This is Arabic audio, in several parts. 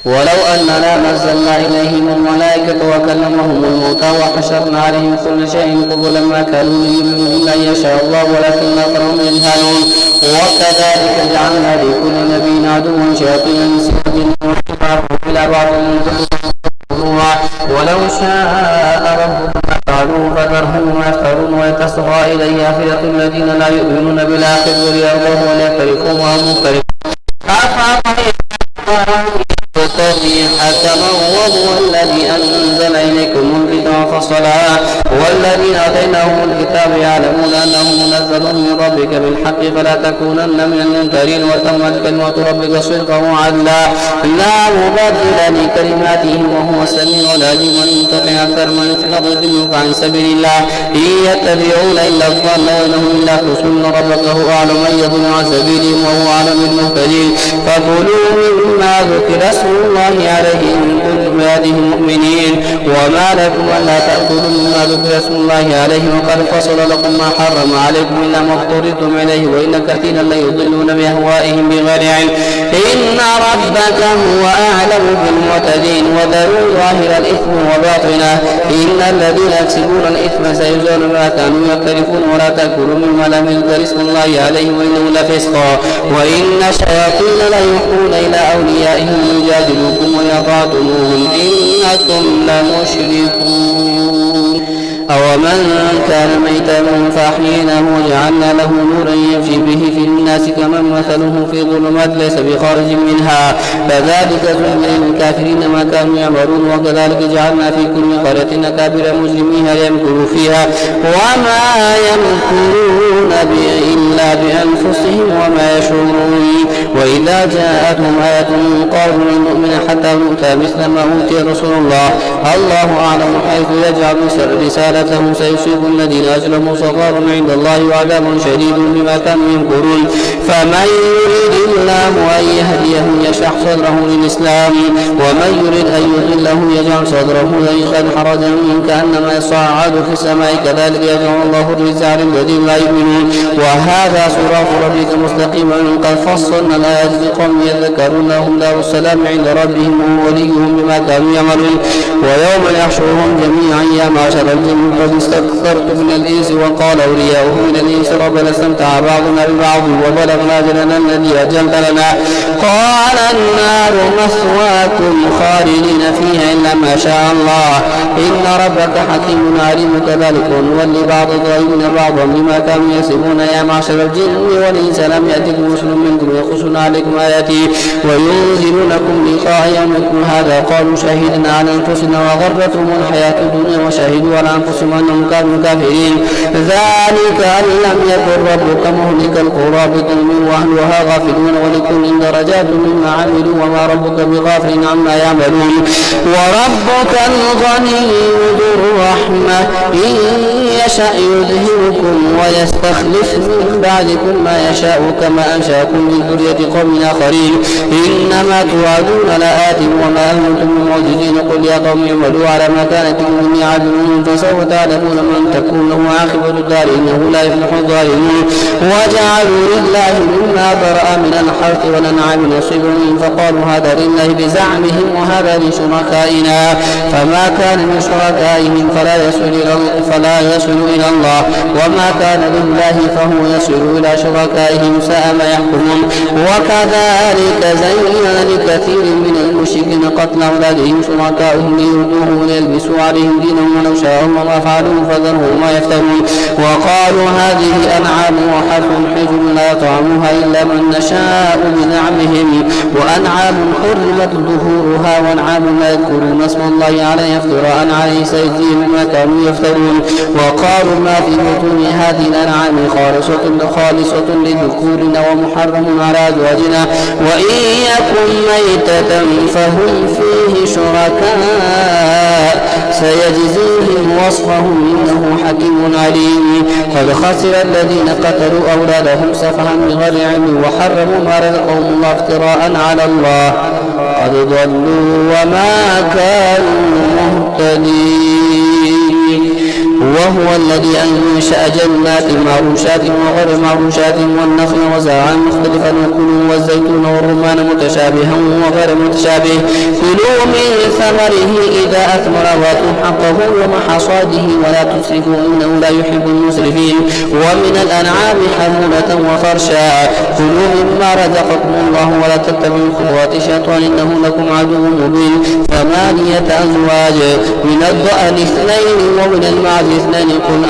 ولو أننا نزلنا إليهم الملائكة وكلمهم الموتى وحشرنا عليهم كل شيء قبلا ما كانوا ليؤمنوا إلا أن يشاء الله ولكن أكثرهم يجهلون. وكذلك جعلنا لكل نبي عدوا شياطين الإنس والجن واتبعهم إلى بعض ولو شاء ربك ما فعلوه فذرهم وما يفترون ولتصغى إليه أفئدة الذين لا يؤمنون بالآخرة وليرضوه وليفترقوا وهم مفترقون. حكما وهو الذي أنزل إليكم الكتاب فصلا والذين آتيناهم الكتاب يعلمون أنه منزل من ربك بالحق فلا تكونن من الممترين وتمت كلمة ربك صدقا وعدلا لا مبدل لكلماته وهو السميع العليم. وإن تطع أكثر من في الأرض يضلوك عن سبيل الله إن يتبعون إلا الظن وإنهم إلا يخرصون. ربك هو أعلم من يضل عن سبيله وهو أعلم بالمهتدين. فكلوا مما ذكر اسم الله عليه إن كنتم هذه المؤمنين. وما لكم ألا تأكلوا مما ذكر اسم الله عليه وقد فصل لكم ما حرم عليكم إلا ما اضطررتم إليه وإن كثيرا ليضلون بأهوائهم بغير علم. إن ربك هو أعلم بالمعتدين. وذروا ظاهر الإثم وباطنه إن الذين يكسبون الإثم سيجزون ما كانوا يقترفون. ولا تأكلوا مما لم يذكر اسم الله عليه وإنه لفسقا وإن الشياطين ليوحون إلى أوليائهم يجادلوكم ويطاعتموهم إنكم لمشركون. أومن كان ميتا فأحييناه وجعلنا له نورا يمشي به في الناس كمن مثله في ظلمات ليس بخارج منها فذلك زين للكافرين ما كانوا يعملون. وكذلك جعلنا في كل قرية أكابر مجرميها ليمكروا فيها وما يمكرون إلا بأنفسهم وما يشعرون. وإذا جاءتهم آية قالوا لن نؤمن حتى نؤتى مثل ما أوتي رسول الله الله أعلم حيث يجعل رسالته سيصيب الذين أجرموا صغار عند الله وعذاب شديد بما كانوا يمكرون. فمن يريد الله أن يهديه يشرح صدره للإسلام ومن يريد أن يضله يجعل صدره ضيقا حرجا كأنما يصعد في السماء كذلك يجعل الله الرجس على الذين لا يؤمنون. وهذا صراط ربك مستقيما قد فصلنا الآيات لقوم يذكرون لهم دار السلام عند ربهم وهو وليهم بما كانوا يعملون. ويوم يحشرهم جميعا يا معشر الجن قد استكثرتم من الإنس وقال أولياؤهم من الإنس ربنا استمتع بعضنا ببعض وبلغنا أجلنا الذي أجلت لنا قال النار مثواكم خالدين فيها إلا ما شاء الله إن ربك حكيم عليم. كذلك ونولي بعض الظالمين بعضا بما كانوا يكسبون. يا معشر الجن والإنس لم يأتكم رسل منكم يقصون عليكم آياتي وينذرونكم لقاء يومكم هذا قالوا شهدنا على أنفسنا وغرتهم الحياة الدنيا وشهدوا على أنفسهم أنهم كانوا كافرين. ذلك أن لم يكن ربك مهلك القرى بظلم وأهلها غافلون ولكل درجات مما عملوا وما ربك بغافل عما يعملون. وربك الغني ذو الرحمة إن يشأ يذهبكم ويستخلف من بعدكم ما يشاء كما أنشأكم من ذرية قوم آخرين إنما توعدون لآت وما أنتم بمعجزين. قل يا قوم اعملوا على مكانتكم إني عامل فسوف تعلمون من تكون له عاقبة الدار إنه لا يفلح الظالمون. وجعلوا لله مما برأ من الحرث والأنعام نصيبا فقالوا هذا لله بزعمهم وهذا لشركائنا فما كان من شركائهم فلا يصل إلى الله وما كان لله فهو يصل إلى شركائهم ساء ما يحكمون. وكذلك زين لكثير من المشركين قتل أولادهم شركائهم ليردوهم وليلبسوا عليهم دينهم ولو شاء الله ما فعلوا فذرهم ما يفترون. وقالوا هذه أنعام وحرث حجر لا يطعمها إلا من نشاء بزعمهم وأنعام حرمت ظهورها وأنعام لا يذكرون اسم الله عليه افتراء عليه سيجزيهم ما كانوا يفترون. وقالوا ما في بطون هذه الأنعام خالصة لذكورنا ومحرم على أزواجنا وإن يكن ميتة فهم فيه شركاء سيجزيهم وصفهم إنه حكيم عليم. قد خسر الذين قتلوا أولادهم سفها بغير علم وحرموا ما رزقهم الله افتراء على الله قد ضلوا وما كانوا مهتدين. وهو الذي أنشأ جنات معروشات وغير معروشات والنخل وزرعا مختلفا وكلوا والزيتون والرمان متشابها وغير متشابه كلوا من ثمره إذا أثمر وآتوا حقه يوم حصاده ولا تسرفوا إنه لا يحب المسرفين ومن الأنعام حمولة وفرشا كلوا مما رزقكم الله ولا تتبعوا خطوات الشيطان إنه لكم عدو مبين 8 أزواج من الضأن 2 ومن المعز 2 قل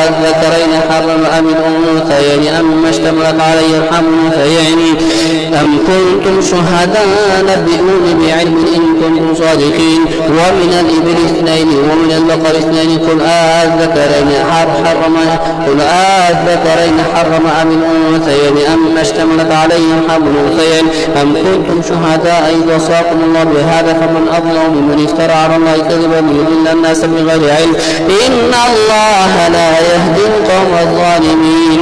الذكرين حرم أم الأنثيين أم اشتملت عليه أرحام الأنثيين أم كنتم شهداء نبئوني بعلم إن كنتم صادقين ومن الإبل 2 ومن البقر 2 قل الذكرين حرم أم الأنثيين أم اشتملت عليه أرحام الأنثيين أم كنتم شهداء إذ وصاكم الله بهذا فمن أظلم ممن افترى على الله كذبا ليضل الناس بغير علم إن الله لا يهدي القوم الظالمين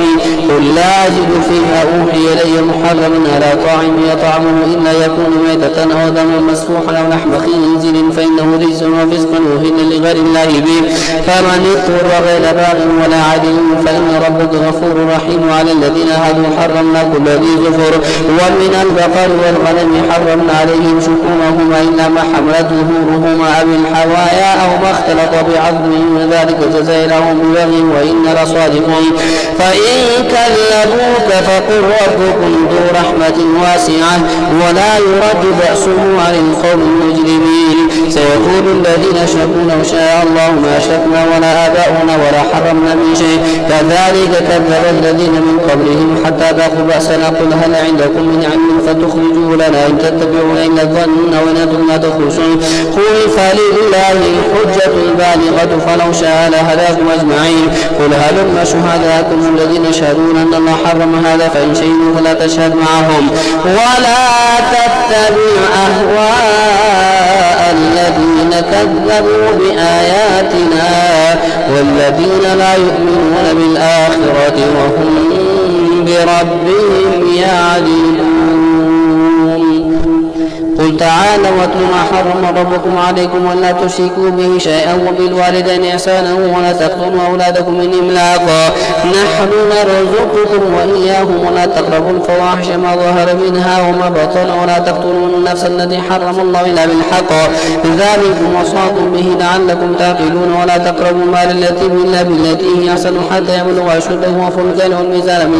قل لا أجد فيما أوحي إلي محرما على طاعم يطعمه إلا يكون ميتة أو دما مسفوحا أو لحم خنزير فإنه رجس وفسقا وهن لغير الله به فمن اضطر غير باغ ولا عدل فإن ربك غفور رحيم على الذين هادوا حرمنا كل ذي زفر ومن البقر والغنم حرمنا عليهم شحومهما إلا ما حملت ظهورهما أو الحوايا أو ما اختلط بعظم ذلك جزاءهم ببغي وإن لصادقون فإن كذبوك فقل ربكم ذو رحمة واسعة ولا يرد بأسه عن القوم المجرمين سيقول الذين أشركوا لو شاء الله ما أشركنا ولا آباؤنا ولا حرمنا من شيء كذلك كذب الذين من قبلهم حتى ذاقوا بأسنا قل هل عندكم من علم فتخرجوا لنا إن تتبعون إلا الظن وإن أنتم لا تخرجون قل فلله الحجة البالغة فلو شاء لهداكم أجمعين قل هلم شهداءكم الذين يشهدون أن الله حرم هذا فإن شهدوا فلا تشهد معهم ولا تتبع أهواء الذين كذبوا بآياتنا والذين لا يؤمنون بالآخرة وهم بربهم يعدلون قل تعالوا واتلوا ما حرم ربكم عليكم ولا تشركوا به شيئا وبالوالدين إحسانا ولا تقتلوا أولادكم من إملاق نحن نرزقكم وإياهم ولا تقربوا الفواحش ما ظهر منها وما بطن ولا تقتلوا النفس التي حرم الله إلا بالحق ذلكم وصاكم به لعلكم تعقلون ولا تقربوا مال اليتيم إلا بالتي هي أحسن حتى يبلغ أشده وأوفوا الكيل والميزان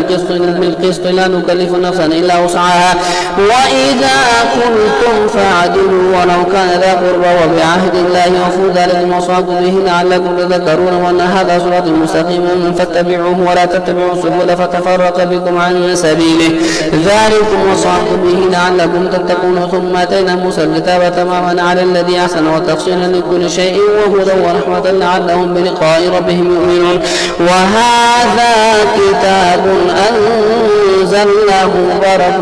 بالقسط لا نكلف نفسا إلا وسعها وإذا كنتم فاعدلوا ولو كان ذا قربى وبعهد الله وفوا ذلك وصاكم به لعلكم تذكرون وأن هذا صراط مستقيم فاتبعوه ولا تتبعوا السبل فتفرق بكم عن سبيله ذلكم وصاكم به لعلكم تتقون ثم أتينا موسى الكتاب تماما على الذي أحسن وتفصيلا لكل شيء وهدى ورحمة لعلهم بلقاء ربهم يؤمنون وهذا كتاب أنزلناه مبارك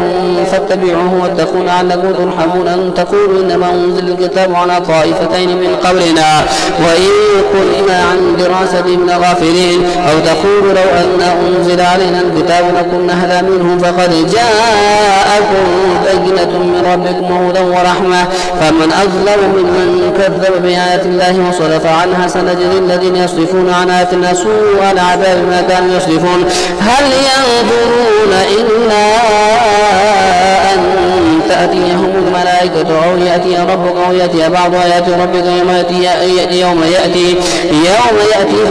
فاتبعوه واتقوا لعلكم ترحمون أن تقولوا إنما أنزل الكتاب على طائفتين من قبلنا وإن كنا عن دراستهم لغافلين أو تقولوا لو أن أنزل علينا الكتاب لكنا هدى منه فقد جاءكم بينة من ربكم وهدى ورحمة فمن أظلم ممن كذب بآيات الله وصرف عنها سنجزي الذين يصرفون عن آياتنا سوء العذاب ما كانوا يصرفون هل ينظرون إلا أن تأتيهم الملائكة أو يأتي ربك أو يأتي بعض آيات ربك يوم يأتي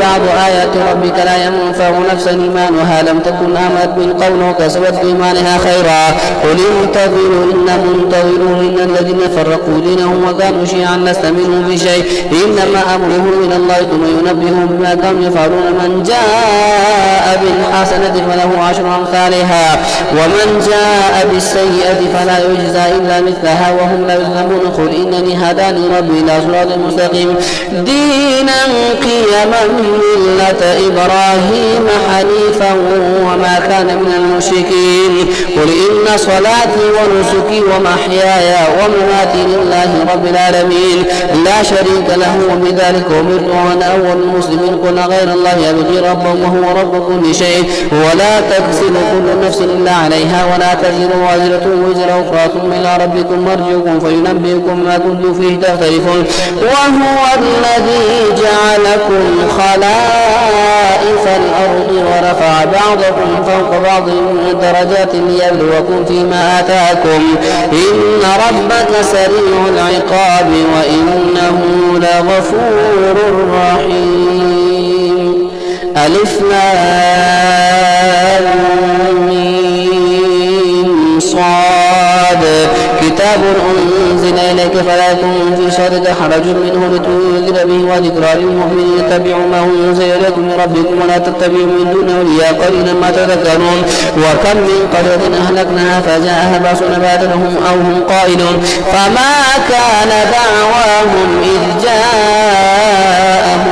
بعض آيات ربك لا ينفع نفسا إيمانها لم تكن آمنت من قبل وكسبت في إيمانها خيرا قل انتظروا إنا منتظرون إن الذين فرقوا دينهم وكانوا شيعا لست منهم بشيء إنما أمرهم من الله ثم ينبئهم بما كانوا يفعلون من جاء بالحسنة فله 10 أمثالها ومن جاء بالسيئة فلا يجزى إلا مثلها وهم لا يظلمون قل إنني هداني ربي إلى صراط مستقيم دينا قيما ملة إبراهيم حنيفا وما كان من المشركين قل إن صلاتي ونسكي ومحياي ومماتي لله رب العالمين لا شريك له وبذلك أمرت وأنا أول المسلمين قل غير الله أبغي ربا وهو رب كل شيء ولا تكسب كل نفس إلا عليها ولا تزر وازرة وزر أخرى ثم إلى ربكم مرجعكم فينبئكم ما كنتم فيه تختلفون وهو الذي جعلكم خلائف الأرض ورفع بعضكم فوق بعض درجات ليبلوكم فيما آتاكم إن ربك سريع العقاب وإنه لغفور رحيم. ألف لام ميم صاد كتاب أنزل إليك فلا يكن في صدرك حرج منه لتنذر به وذكرى للمؤمنين اتبعوا ما أنزل إليكم من ربكم ولا تتبعوا من دونه أولياء قليلا ما تذكرون. وكم من قرية أهلكناها فجاءها بأسنا بادرهم أو هم قائلون فما كان دعواهم إذ جاءهم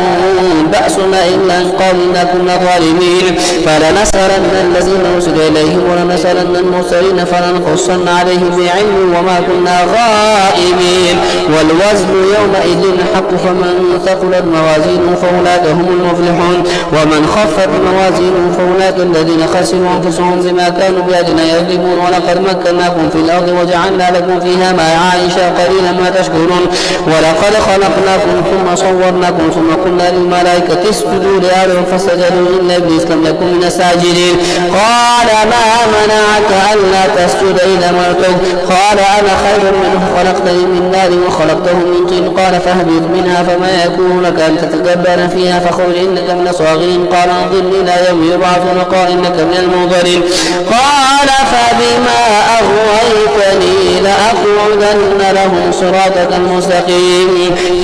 بأسنا إلا أن قالوا إنا كنا ظالمين فلنسألن الذين أرسل إليهم ولنسألن المرسلين فلنقصن عليهم بعلم وما كنا غائبين. والوزن يومئذ الحق فمن ثقلت موازينه فأولئك هم المفلحون ومن خفت موازينه فأولئك الذين خسروا أنفسهم بما كانوا بآياتنا يكذبون. ولقد مكناكم في الأرض وجعلنا لكم فيها معايش قليلا ما تشكرون. ولقد خلقناكم ثم صورناكم ثم قلنا للملائكة اسجدوا لآدم فسجدوا إلا إبليس لم يكن من الساجدين قال ما منعك ألا تسجد إذا أمرتك قال أنا خير منه خلقتني من نار وخلقته من طين قال فاهبط منها فما يكون لك أن تتكبر فيها فخرج إنك من الصاغرين قال انظرني إلى يوم يبعثون قال إنك من المنظرين قال فبما أغويتني لأقعدن لهم صراطك المستقيم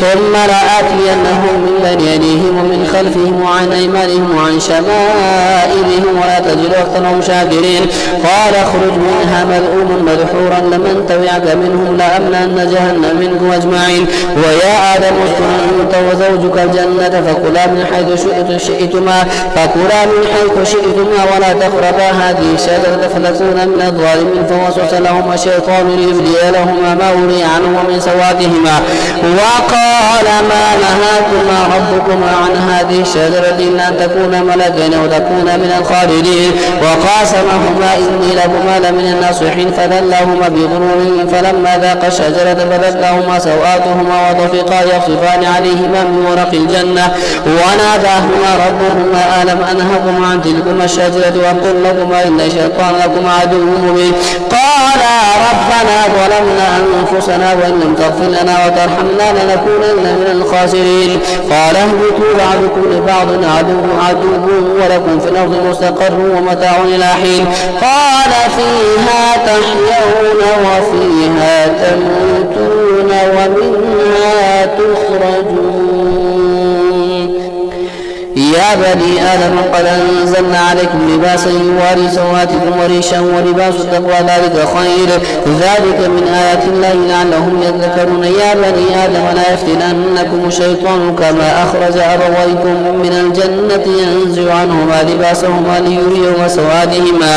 ثم لآتينهم من بين يديهم ومن خلفهم وعن أيمانهم وعن شمائلهم ولا تجد أكثرهم شاكرين قال اخرج منها مذءوما مدحورا لمن تبعك منهم لأملأن جهنم منكم أجمعين. ويا آدم اسكن أنت وزوجك الجنة فكلا من حيث شئتما ولا تقربا هذه الشجرة فتكونا من الظالمين فوسوس لهما الشيطان ليبدي لهما ما وري عنهما من سواتهما وقال ما نهاكما ربكما عن هذه الشجرة إلا أن تكونا ملكين أو تكونا من الخالدين وقاسمهما إني لكما لمن الناصحين فدلاهما بغرور فلما ذاقا الشجرة بدت لهما سوآتهما وطفقا يخصفان عليهما من ورق الجنة وناداهما ربهما ألم أنهكما عن تلكما الشجرة وقل لكما إن الشيطان لكما عدو مبين قالا ربنا ظلمنا أنفسنا وإن لم تغفر لنا وترحمنا لنكونن من الخاسرين قال اهبطوا بعضكم لبعض عدو ولكم في الأرض مستقر ومتاع إلى حين قال فيها تحيون وفيها تموتون ومنها تخرجون. يا بني آدم قد أنزلنا عليكم لباسا يواري سواتكم وريشا ولباس التقوى ذلك خير ذلك من آيات الله لعلهم يذكرون. يا بني آدم لا يفتننكم الشيطان كما أخرج أبويكم من الجنة ينزع عنهما لباسهما ليريهما سوادهما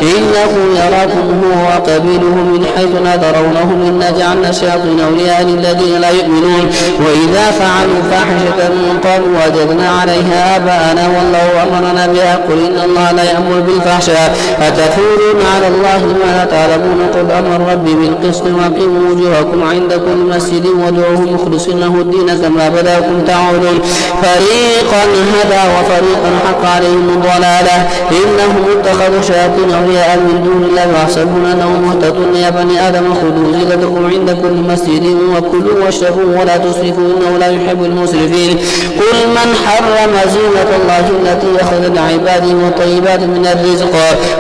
إنه يراكم هو وقبيله من حيث لا ترونهم إنا جعلنا الشياطين أولياء للذين لا يؤمنون وإذا فعلوا فاحشة قالوا وجدنا عليها آباءنا والله أمرنا بها قل إن الله لا يأمر بالفحشاء أتقولون على الله ما لا تعلمون قل أمر ربي بالقسط وأقيموا وجوهكم عند كل مسجد وادعوه مخلصين له الدين كما بدأكم تعودون. فريقا هدى وفريقا حق عليهم الضلالة إنهم اتخذوا شياطين أولياء من دون الله ويحسبون أنهم مهتدون. يا بني آدم خذوا زينتكم عند كل مسجد وكلوا واشربوا ولا تسرفوا إنه لا يحب المسرفين. قل من حرم زينة الله التي أخذت عباده والطيبات من الرزق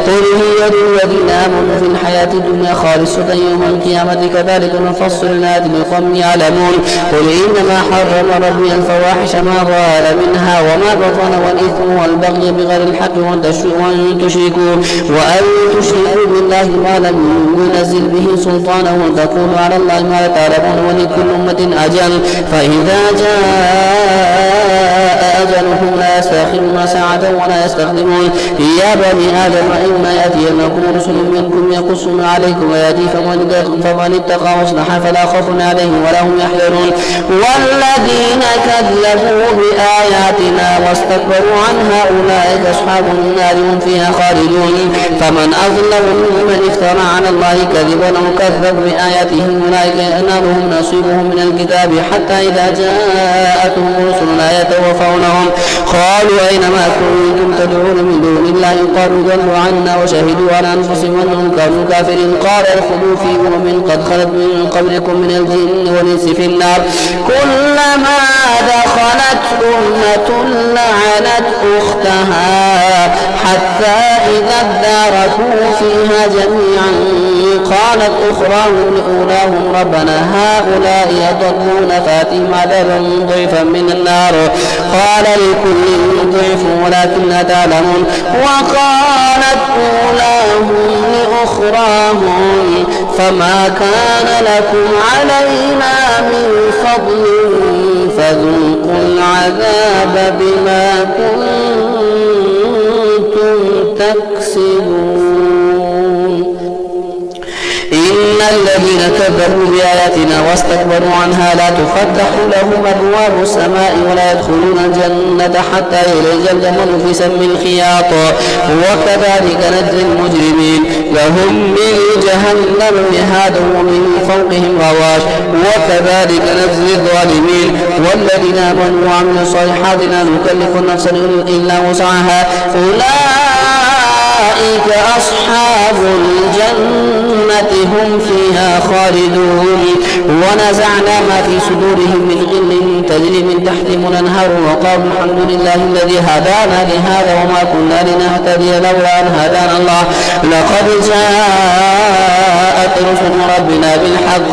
قل هي للذين آمنوا في الحياة الدنيا خالصة يوم القيامة كذلك نفصل الآيات لقوم يعلمون. قل إنما حرم ربي الفواحش ما ظهر منها وما بطن والإثم والبغي بغير الحق وأن تشركوا بالله ما لم ينزل به سلطانا وأن تقولوا على الله ما لا تعلمون ولكل أمة أجل فإذا جاء أجلهم لا يستأخرون ساعة ولا يستخدمون. يا بني آدم إما يأتينكم رسل منكم يقصون عليكم آياتي فمن اتقى واصلح فلا خوف عليهم ولا هم يحزنون. والذين كذبوا بآياتنا واستكبروا عنها أولئك أصحاب النار هم فيها خالدون. فمن أظلم ممن افترى على الله كذبا أو كذب بآياته أولئك ينالهم نصيبهم من الكتاب حتى إذا جاءتهم رسلنا يتوفونهم قالوا أينما كنتم تدعون من دون الله قالوا ضلوا عنا وشهدوا على أنفسهم أنهم كانوا كافرين. قال ادخلوا في أمم قد خلت من قبلكم من الجن والإنس في النار كلما دخلت أمة لعنت أختها حتى إذا اداركوا فيها جميعا قالت أخراهم لأولاهم ربنا هؤلاء يضلون فاتهم عذابا ضعفا من النار قال لكل ضعف ولكن لا تعلمون. وقالت أولاهم لأخراهم فما كان لكم علينا من فضل فذوقوا العذاب بما كنتم تكسبون. إن الذين كذبوا بآياتنا واستكبروا عنها لا تفتح لهم أبواب السماء ولا يدخلون الجنة حتى يلج الجمل في سم الخياط وكذلك نجزي المجرمين. لهم من جهنم مهاد ومن فوقهم غواش وكذلك نجزي الظالمين. والذين آمنوا وعملوا الصالحات لا نكلف نفسا إلا وسعها أولئك أصحاب الجنة هم فيها خالدون. ونزعنا ما في صدورهم من غل تجري من تحتهم الأنهار وقالوا الحمد لله الذي هدانا لهذا وما كنا لنهتدي لولا أن هدانا الله لقد جاءت رسل ربنا بالحق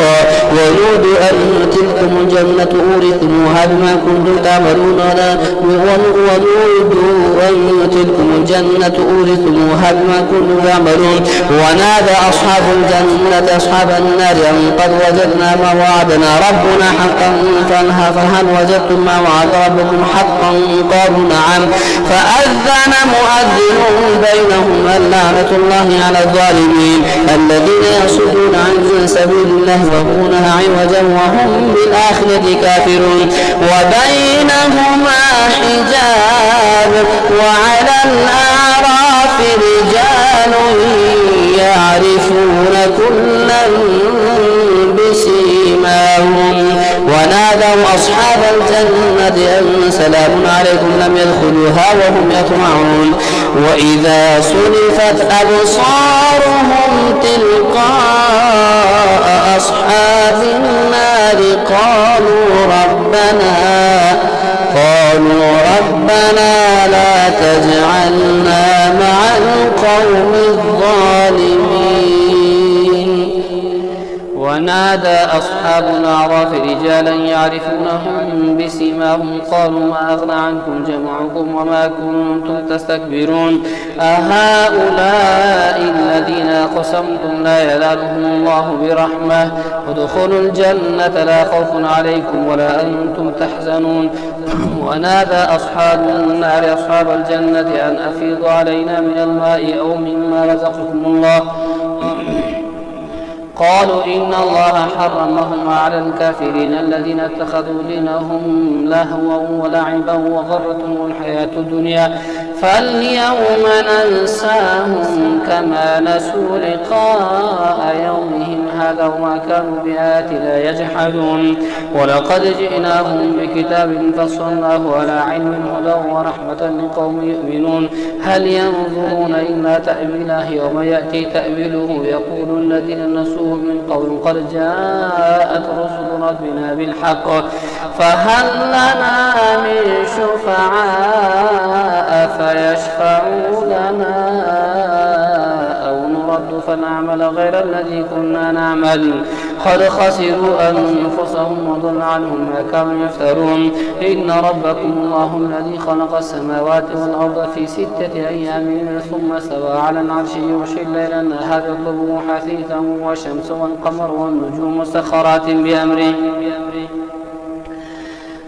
ونودوا أن تلكم الجنة أورثتموها بما كنتم تعملون ونودوا أن تلكم الجنة أورثتموها بما كنتم تعملون. ونادى أصحاب الجنة أصحاب النار أن قد وجدنا ما وعدنا ربنا حقا فهل وجدتم ما وعد ربكم حقا قالوا نعم. فأذن مؤذن بينهم اللعنة الله على الظالمين الذين يصدون عن سبيل الله ويبغونها عوجا وهم بالآخرة كافرون. وبينهما حجاب وعلى الأعراف رجال يعرفون كلا بسيماهم ونادوا أصحاب الجنة أن سلام عليكم لم يدخلوها وهم يطمعون. وإذا صرفت أبصارهم تلقاء أصحاب النار قالوا ربنا لا تجعلنا مع القوم الظالمين. ونادى أصحاب الأعراف رجالا يعرفونهم بسيماهم قالوا ما أغنى عنكم جمعكم وما كنتم تستكبرون أهؤلاء الذين أقسمتم لا ينالهم الله برحمة ادخلوا الجنة لا خوف عليكم ولا أنتم تحزنون. ونادى أصحاب النار أصحاب الجنة أن أفيضوا علينا من الماء أو مما رزقكم الله قالوا إن الله حرمهم على الكافرين الذين اتخذوا دينهم لهوا ولعبا وغرتهم الحياة الدنيا فاليوم ننساهم كما نسوا لقاء يومهم هذا وما كانوا بآياتنا يجحدون. ولقد جئناهم بكتاب فصلناه على علم هدى ورحمة لقوم يؤمنون هل ينظرون إلا تأويله يوم يأتي تأويله يقول الذين نسوه من قبل قد جاءت رسل ربنا بالحق فهل لنا من شفعاء فيشفعوا لنا أو نرد فنعمل غير الذي كنا نعمل قد خسروا أنفسهم وضل عنهم ما كانوا يفترون. إن ربكم الله الذي خلق السماوات والأرض في 6 أيام ثم استوى على العرش يغشي الليل النهار يطلبه حثيثا والشمس والقمر والنجوم مسخرات بأمره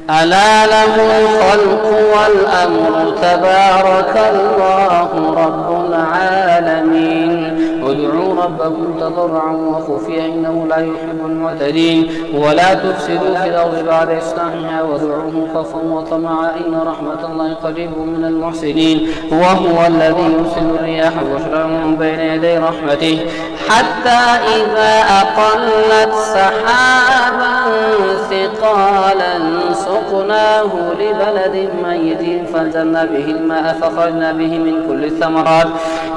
ألا له الخلق والأمر تبارك الله رب العالمين ادعوا ربكم تضرعا وخفيا إنه لا يحب المعتدين ولا تفسدوا في الأرض بعد إصلاحها وادعوه خوفا وطمعا إن رحمة الله قريب من المحسنين وهو الذي يرسل الرياح بشرا بين يدي رحمته حتى إذا أقلت سحابا ثقالا سقناه لبلد ميت فانزلنا به الماء فخرجنا به من كل الثمرات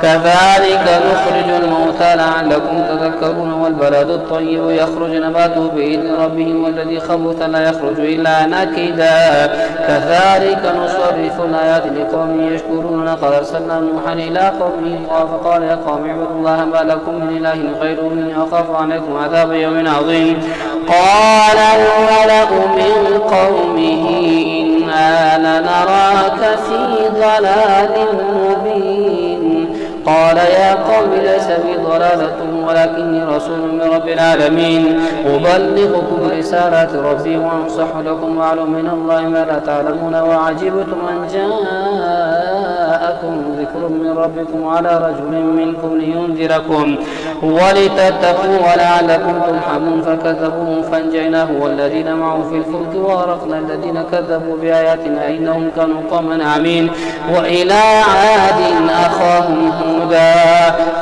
كذلك نخرج الموتى لعلكم تذكرون والبلد الطيب يخرج نباته بإذن ربه والذي خبث لا يخرج إلا نكدا كذلك نصرف الآيات لقوم يشكرون لقد أرسلنا نوحا إلى قومه فقال يا قوم اعبدوا الله ما لكم من إله غيره إني أخاف عليكم عذاب يوم عظيم قال الملأ من قومه إنا لنراك في ضلال مبين قال يا قوم ليس بي ضلالة ولكني رسول من رب العالمين أبلغكم رسالات ربي وأنصح لكم وأعلم من الله ما لا تعلمون وعجبتم أن جاءكم ذكر من ربكم على رجل منكم لينذركم ولتتقوا ولعلكم ترحمون فكذبوه فانجيناه والذين معه في الفلك وغرقنا الذين كذبوا بآياتنا إنهم كانوا قوما عمين وإلى عاد أخاهم هودا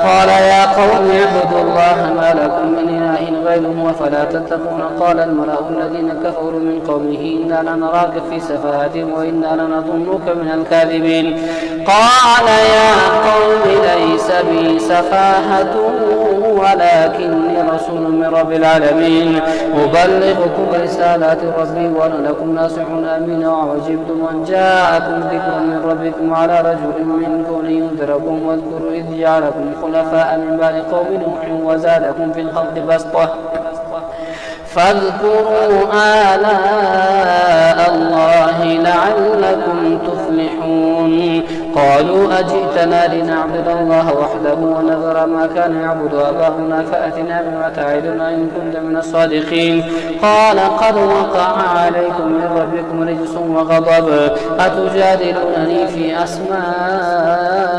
قال يا قوم اعبدوا الله ما لكم من إله غيره أفلا تتقون قال الملأ الذين كفروا من قومه إنا لنراك في سفاهة وإنا لنظنك من الكاذبين قال يا قوم ليس بي سفاهة ولكني رسول من رب العالمين أبلغكم رسالات ربي وأنا لكم ناصح أمين وعجبتم أن جاءكم ذكر من ربكم على رجل منكم لينذركم واذكروا إذ جعلكم خلفاء من بعد قوم نوح وزادكم في الخلق بسطة فاذكروا آلاء الله لعلكم تفلحون قالوا أجئتنا لنعبد الله وحده ونذر ما كان يعبد آباؤنا فأتنا بما تعدنا إن كنت من الصادقين قال قد وقع عليكم من ربكم رجس وغضب أتجادلونني في أسماء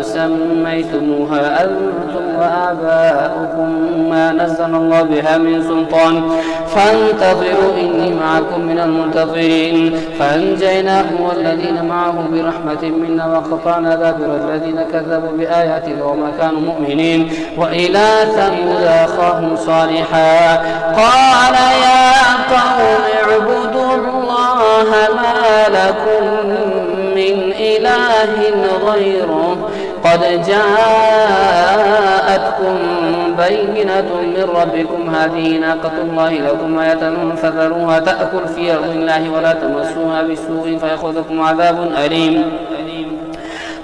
سميتموها أنتم وآباؤكم ما نزل الله بها من سلطان فانتظروا إني معكم من المنتظرين فأنجيناه والذين معه برحمة منا وقطعنا دابر الذين كذبوا بآياتنا وما كانوا مؤمنين وإلى ثمود أخاهم صالحا قال يا قوم اعبدوا الله ما لكم من إله غيره قد جاءتكم بينة من ربكم هذه ناقة الله لكم آية فذروها تأكل في أرض الله ولا تمسوها بسوء فيأخذكم عذاب أليم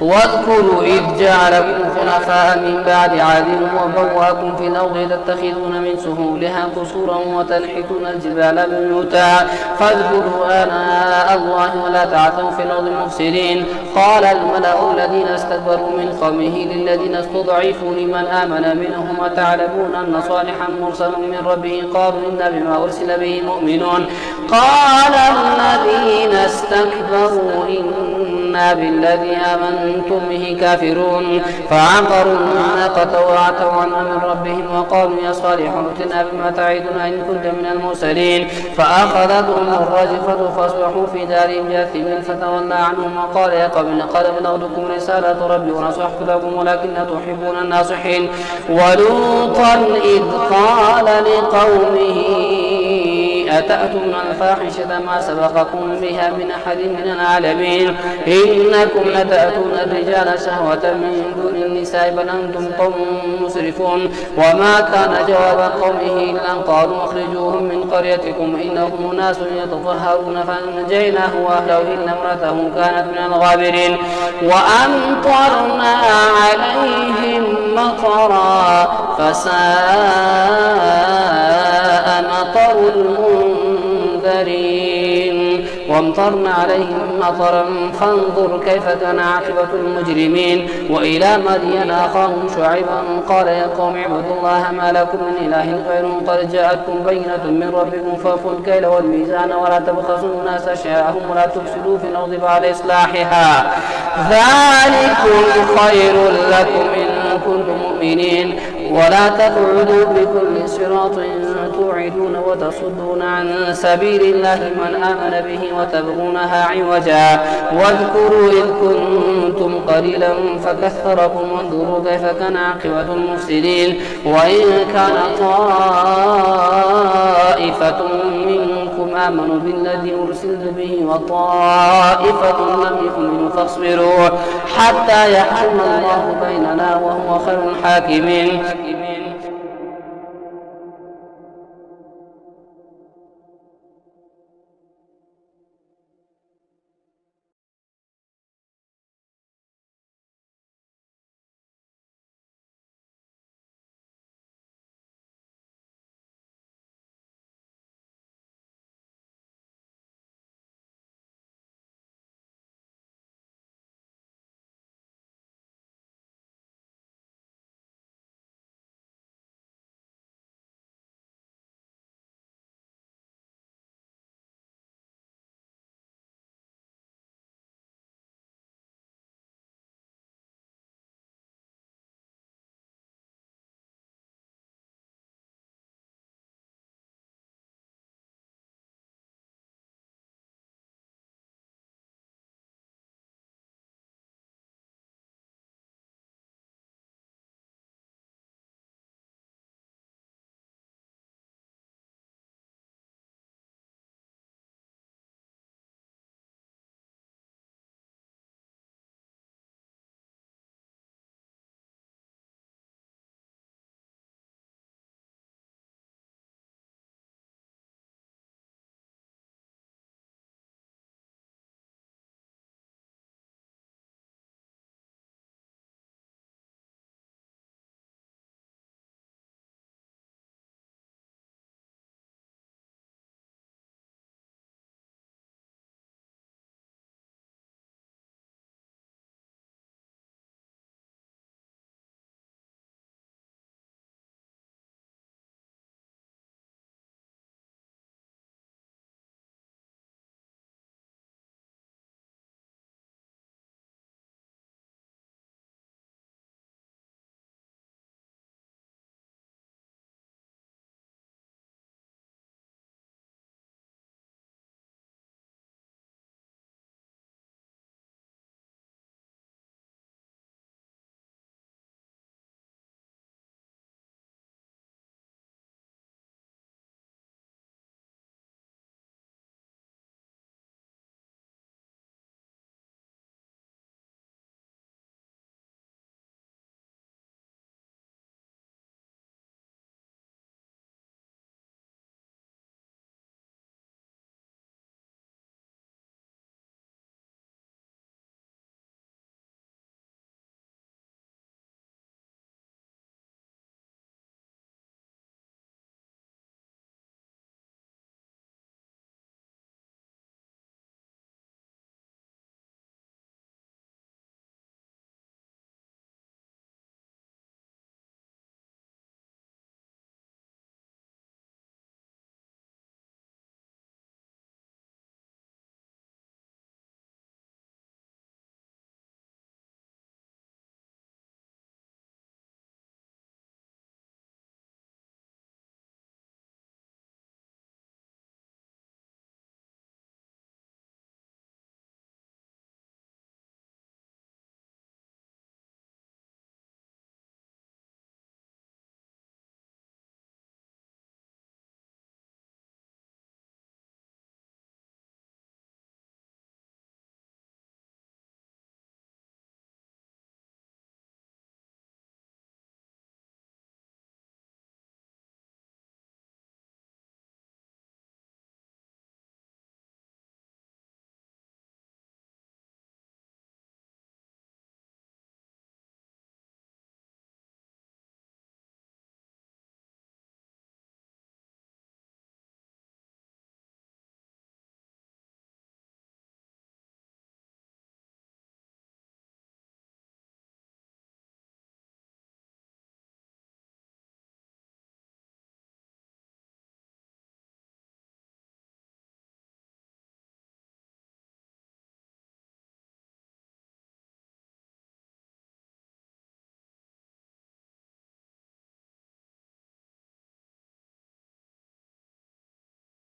واذكروا إذ جعلكم خلفاء من بعد عاد وبوأكم في الأرض تتخذون من سهولها قصورا وتنحتون الجبال بيوتا فاذكروا آلاء الله ولا تعثوا في الأرض مفسدين قال الملأ الذين استكبروا من قومه للذين استضعفوا لمن آمن منهم أتعلمون أن صالحا مرسل من ربه قالوا إنا بما أرسل به مؤمنون قال الذين استكبروا إنا بالذي آمنتم به كافرون فعقروا الناقة وعتوا عنها من ربهم وقالوا يا صالح ائتنا بما تعدنا إن كنت من المرسلين فأخذتهم الرجفة فأصبحوا في دارهم جاثمين فتولى عنهم وقال يا قوم لقد أبلغتكم رسالة ربي ونصحت لكم ولكن لا تحبون الناصحين ولوطا إذ قال لقومه أتأتون الفاحشة ما سبقكم بها من أحد من العالمين إنكم لتأتون الرجال شهوة من دون النساء بل أنتم قوم مسرفون وما كان جواب قومه إلا أن قالوا أخرجوهم من قريتكم إنهم أناس يتطهرون فأنجيناه وأهله إلا امرأته كانت من الغابرين وأمطرنا عليهم مطرا فساء مطر المنذرين وامطرنا عليهم مطرا فانظر كيف كان عاقبة المجرمين. وإلى مدين أخاهم شعيبا قال يا قوم اعبدوا الله ما لكم من إله غيره قد جاءتكم بينة من ربكم فأوفوا الكيل والميزان ولا تبخسوا الناس أشياءهم ولا تفسدوا في الأرض بعد إصلاحها ذلكم خير لكم إن كنتم مؤمنين. ولا تقعدوا بكل صراط توعدون وتصدون عن سبيل الله من آمن به وتبغونها عوجا واذكروا إذ كنتم قليلا فكثركم وانظروا كيف كان عاقبة المفسدين. وإن كان طائفة منكم آمنوا بالذي أرسلت به وطائفة لم يؤمنوا فاصبروا حتى يحكم الله بيننا وهو خير الحاكمين.